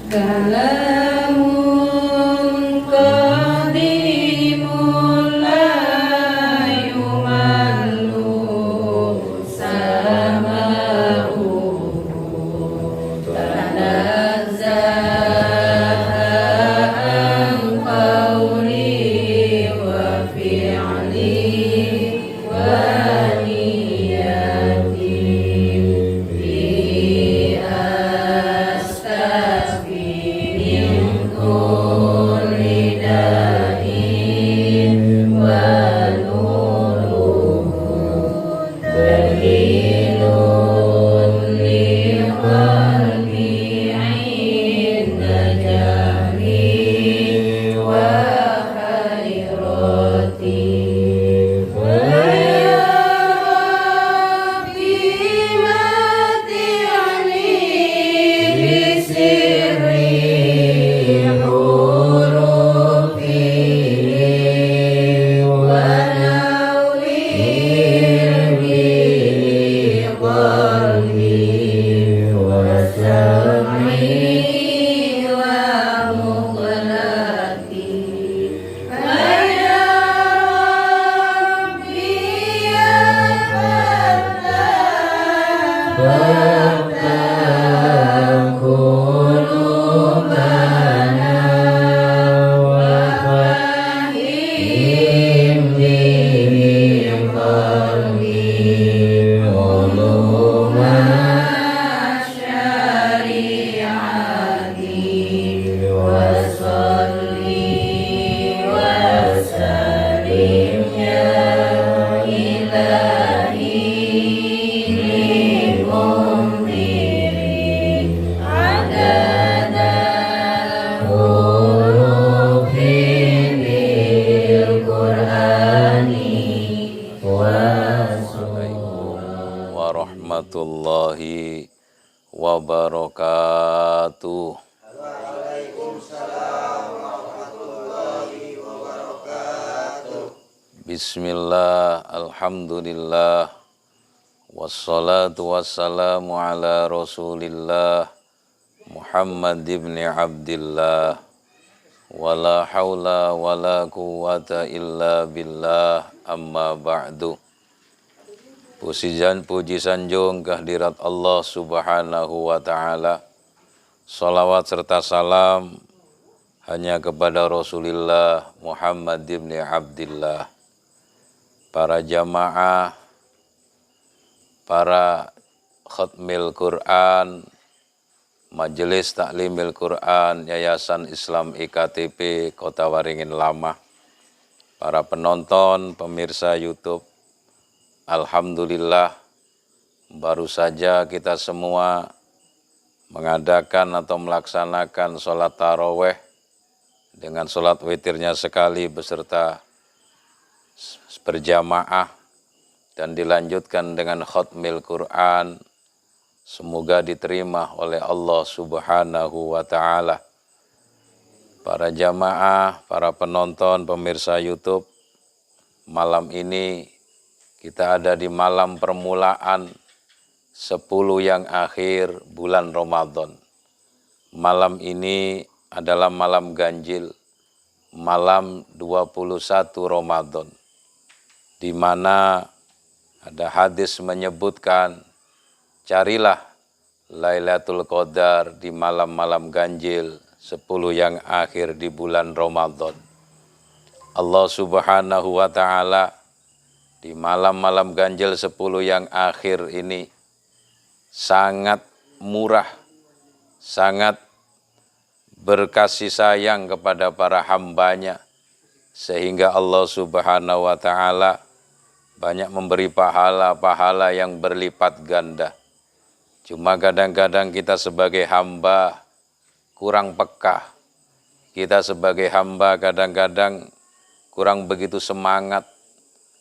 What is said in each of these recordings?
Kalamun qadimun la yumallu sama'uhu tanazzaha an qawli wa fi'li wa niyati fi astaghfi min kulli da'in wa nuruhu dalilun li qalbi 'inda jahli wa khairati wa ya Rabbi mati'ani bisirri hurufi wa nawwir bi qalbi wa sam'i wa mughlaqi ya Rabbi ya Fattah qulubana wa fahim bi qalbi uluma syari'ati wa salli wa sallim ya ilahi li mundiri adada hurufi bil Qur'ani wa warahmatullahi wabarakatuh. Bismillah, alhamdulillah, wassalatu wassalamu ala rasulillah Muhammad ibn Abdillah, wala hawla wala quwwata illa billah, amma ba'du. Puji sanjung kehadirat Allah subhanahu wa ta'ala. Salawat serta salam hanya kepada Rasulullah Muhammad ibn Abdillah. Para jamaah, para khatmil Quran, Majelis Taklimil Quran, Yayasan Islam IKTP Kota Waringin Lama, para penonton, pemirsa YouTube, alhamdulillah, baru saja kita semua mengadakan atau melaksanakan sholat taraweh dengan sholat witirnya sekali beserta berjamaah dan dilanjutkan dengan khatmil Quran. Semoga diterima oleh Allah subhanahu wa ta'ala. Para jamaah, para penonton, pemirsa YouTube, malam ini kita ada di malam permulaan 10 yang akhir bulan Ramadan. Malam ini adalah malam ganjil, malam 21 Ramadan, di mana ada hadis menyebutkan, carilah Lailatul Qadar di malam-malam ganjil 10 yang akhir di bulan Ramadan. Allah subhanahu wa ta'ala di malam-malam ganjil 10 yang akhir ini sangat murah, sangat berkasih sayang kepada para hambanya, sehingga Allah subhanahu wa ta'ala banyak memberi pahala-pahala yang berlipat ganda. Cuma kadang-kadang kita sebagai hamba kurang peka. Kita sebagai hamba kadang-kadang kurang begitu semangat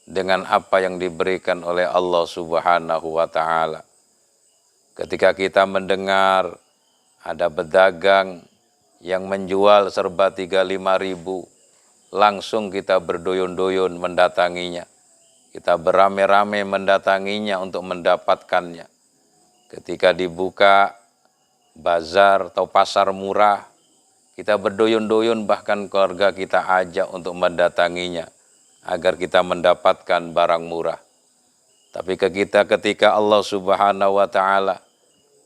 dengan apa yang diberikan oleh Allah subhanahu wa ta'ala. Ketika kita mendengar ada pedagang yang menjual serba 35.000, langsung kita berduyun-duyun mendatanginya. Kita beramai-ramai mendatanginya untuk mendapatkannya. Ketika dibuka, bazar atau pasar murah. Kita berduyun-duyun, bahkan keluarga kita ajak untuk mendatanginya agar kita mendapatkan barang murah. Tapi ketika Allah Subhanahu wa Ta'ala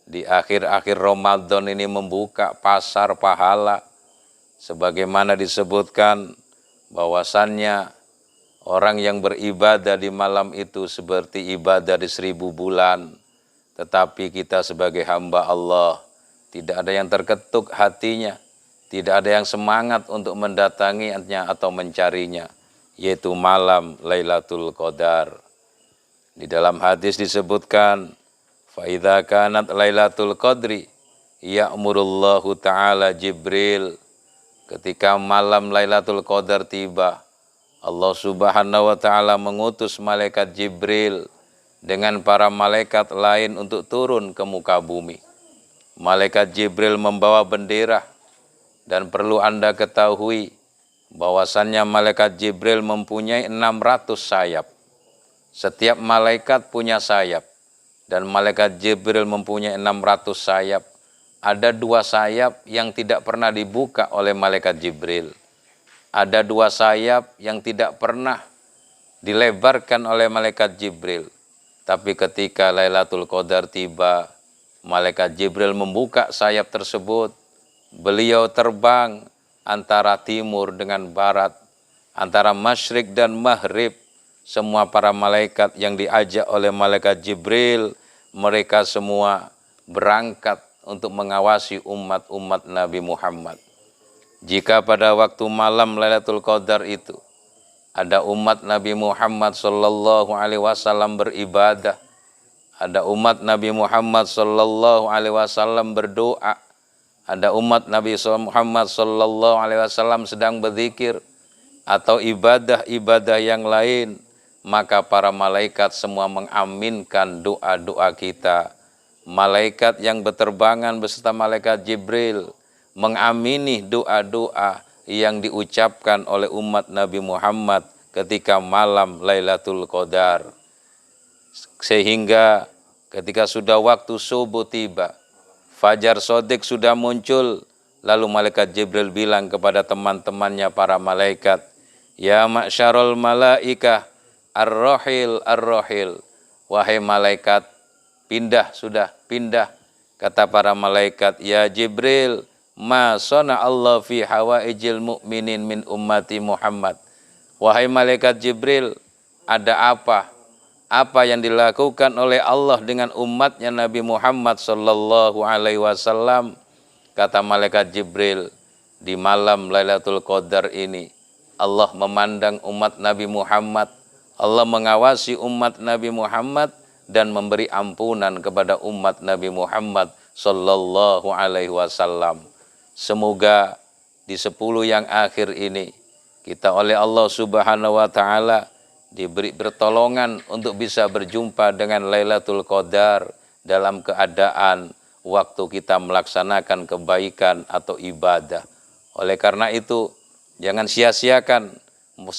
di akhir-akhir Ramadan ini membuka pasar pahala, sebagaimana disebutkan bahwasannya orang yang beribadah di malam itu seperti ibadah di 1000 bulan. Tetapi kita sebagai hamba Allah tidak ada yang terketuk hatinya, tidak ada yang semangat untuk mendatanginya atau mencarinya, yaitu malam Lailatul Qadar. Di dalam hadis disebutkan, fa idza kanat Lailatul Qadri ya'murullahu ta'ala Jibril. Ketika malam Lailatul Qadar tiba, Allah Subhanahu wa Ta'ala mengutus malaikat Jibril dengan para malaikat lain untuk turun ke muka bumi. Malaikat Jibril membawa bendera, dan perlu Anda ketahui bahwasannya malaikat Jibril mempunyai 600 sayap. Setiap malaikat punya sayap, dan malaikat Jibril mempunyai 600 sayap. Ada 2 sayap yang tidak pernah dibuka oleh malaikat Jibril. Ada 2 sayap yang tidak pernah dilebarkan oleh malaikat Jibril. Tapi ketika Lailatul Qadar tiba, malaikat Jibril membuka sayap tersebut. Beliau terbang antara timur dengan barat, antara masyrik dan maghrib. Semua para malaikat yang diajak oleh malaikat Jibril, mereka semua berangkat untuk mengawasi umat-umat Nabi Muhammad. Jika pada waktu malam Lailatul Qadar itu ada umat Nabi Muhammad sallallahu alaihi wasallam beribadah, ada umat Nabi Muhammad sallallahu alaihi wasallam berdoa, ada umat Nabi Muhammad sallallahu alaihi wasallam sedang berzikir atau ibadah-ibadah yang lain, maka para malaikat semua mengaminkan doa-doa kita. Malaikat yang berterbangan beserta malaikat Jibril mengamini doa-doa yang diucapkan oleh umat Nabi Muhammad ketika malam Lailatul Qadar. Sehingga ketika sudah waktu subuh tiba, fajar shadiq sudah muncul, lalu malaikat Jibril bilang kepada teman-temannya para malaikat, ya ma'syarul malaikah ar-rahil ar-rahil, wahai malaikat, sudah pindah. Kata para malaikat, ya Jibril, ma sona Allah fi hawaijil mu'minin min ummati Muhammad. Wahai malaikat Jibril, ada apa? Apa yang dilakukan oleh Allah dengan umatnya Nabi Muhammad sallallahu alaihi wasallam? Kata malaikat Jibril, di malam Lailatul Qadar ini Allah memandang umat Nabi Muhammad, Allah mengawasi umat Nabi Muhammad dan memberi ampunan kepada umat Nabi Muhammad sallallahu alaihi wasallam. Semoga di 10 yang akhir ini kita oleh Allah Subhanahu wa Ta'ala diberi pertolongan untuk bisa berjumpa dengan Lailatul Qadar dalam keadaan waktu kita melaksanakan kebaikan atau ibadah. Oleh karena itu, jangan sia-siakan 10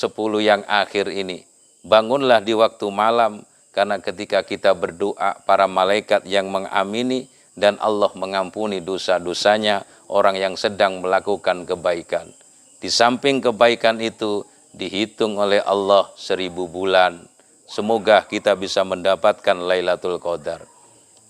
yang akhir ini. Bangunlah di waktu malam, karena ketika kita berdoa, para malaikat yang mengamini dan Allah mengampuni dosa-dosanya orang yang sedang melakukan kebaikan. Di samping kebaikan itu dihitung oleh Allah 1000 bulan. Semoga kita bisa mendapatkan Lailatul Qadar.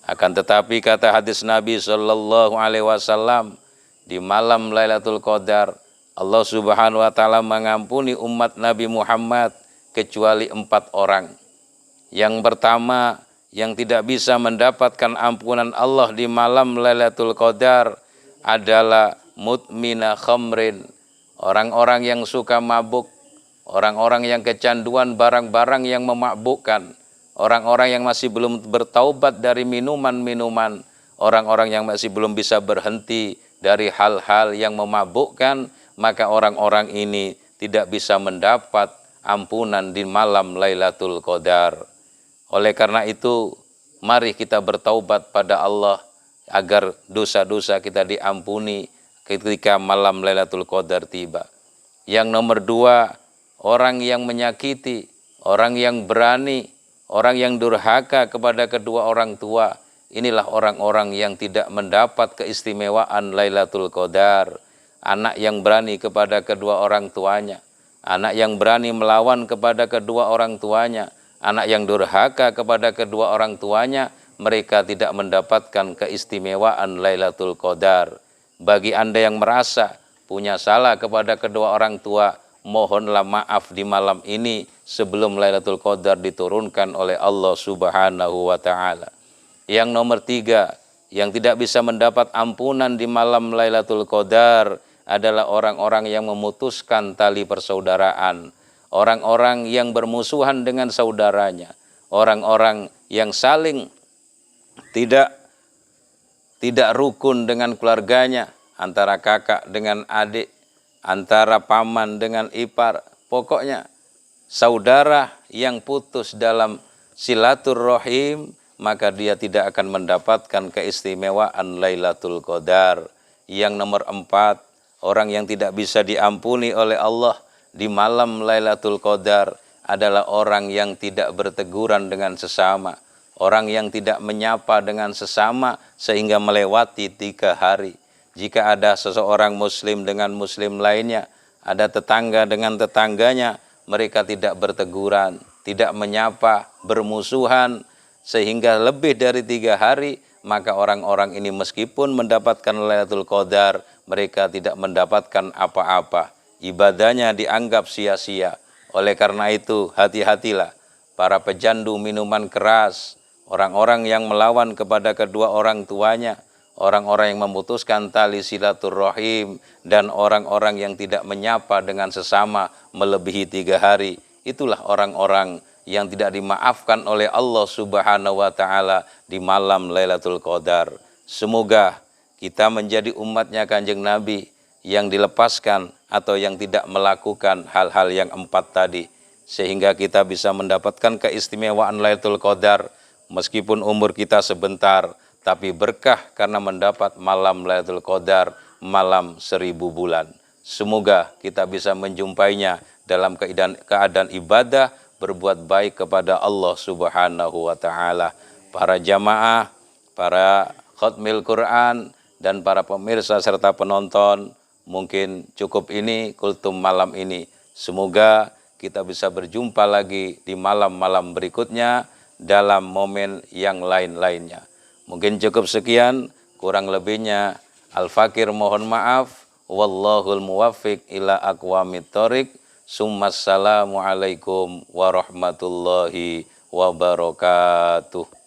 Akan tetapi kata hadis Nabi sallallahu alaihi wasallam, di malam Lailatul Qadar Allah Subhanahu wa Ta'ala mengampuni umat Nabi Muhammad kecuali 4 orang. Yang pertama, yang tidak bisa mendapatkan ampunan Allah di malam Lailatul Qadar adalah mudmina khamrin, orang-orang yang suka mabuk, orang-orang yang kecanduan barang-barang yang memabukkan, orang-orang yang masih belum bertaubat dari minuman-minuman, orang-orang yang masih belum bisa berhenti dari hal-hal yang memabukkan, maka orang-orang ini tidak bisa mendapat ampunan di malam Lailatul Qadar. Oleh karena itu, mari kita bertaubat pada Allah agar dosa-dosa kita diampuni ketika malam Lailatul Qadar tiba. Yang nomor 2, orang yang menyakiti, orang yang berani, orang yang durhaka kepada kedua orang tua, inilah orang-orang yang tidak mendapat keistimewaan Lailatul Qadar. Anak yang berani kepada kedua orang tuanya, anak yang berani melawan kepada kedua orang tuanya, anak yang durhaka kepada kedua orang tuanya, mereka tidak mendapatkan keistimewaan Lailatul Qadar. Bagi Anda yang merasa punya salah kepada kedua orang tua, mohonlah maaf di malam ini sebelum Lailatul Qadar diturunkan oleh Allah Subhanahu wa Ta'ala. Yang nomor 3, yang tidak bisa mendapat ampunan di malam Lailatul Qadar adalah orang-orang yang memutuskan tali persaudaraan, orang-orang yang bermusuhan dengan saudaranya, orang-orang yang saling tidak rukun dengan keluarganya, antara kakak dengan adik, antara paman dengan ipar, pokoknya saudara yang putus dalam silaturrahim, maka dia tidak akan mendapatkan keistimewaan Lailatul Qadar. Yang nomor 4, orang yang tidak bisa diampuni oleh Allah di malam Lailatul Qadar adalah orang yang tidak berteguran dengan sesama, orang yang tidak menyapa dengan sesama sehingga melewati 3 hari. Jika ada seseorang muslim dengan muslim lainnya, ada tetangga dengan tetangganya, mereka tidak berteguran, tidak menyapa, bermusuhan, sehingga lebih dari 3 hari, maka orang-orang ini meskipun mendapatkan Lailatul Qadar, mereka tidak mendapatkan apa-apa. Ibadahnya dianggap sia-sia. Oleh karena itu, hati-hatilah para pecandu minuman keras, orang-orang yang melawan kepada kedua orang tuanya, orang-orang yang memutuskan tali silaturrahim, dan orang-orang yang tidak menyapa dengan sesama melebihi 3 hari. Itulah orang-orang yang tidak dimaafkan oleh Allah Subhanahu wa Ta'ala di malam Lailatul Qadar. Semoga kita menjadi umatnya Kanjeng Nabi yang dilepaskan atau yang tidak melakukan hal-hal yang 4 tadi, sehingga kita bisa mendapatkan keistimewaan Lailatul Qadar meskipun umur kita sebentar, tapi berkah karena mendapat malam Lailatul Qadar, malam 1000 bulan. Semoga kita bisa menjumpainya dalam keadaan ibadah, berbuat baik kepada Allah Subhanahu wa Ta'ala. Para jamaah, para khatmil Quran, dan para pemirsa serta penonton, mungkin cukup ini kultum malam ini. Semoga kita bisa berjumpa lagi di malam-malam berikutnya dalam momen yang lain-lainnya. Mungkin cukup sekian, kurang lebihnya Al-Fakir mohon maaf. Wallahul muwaffiq ila aqwamit thoriq. Summassalamu alaikum warahmatullahi wabarakatuh.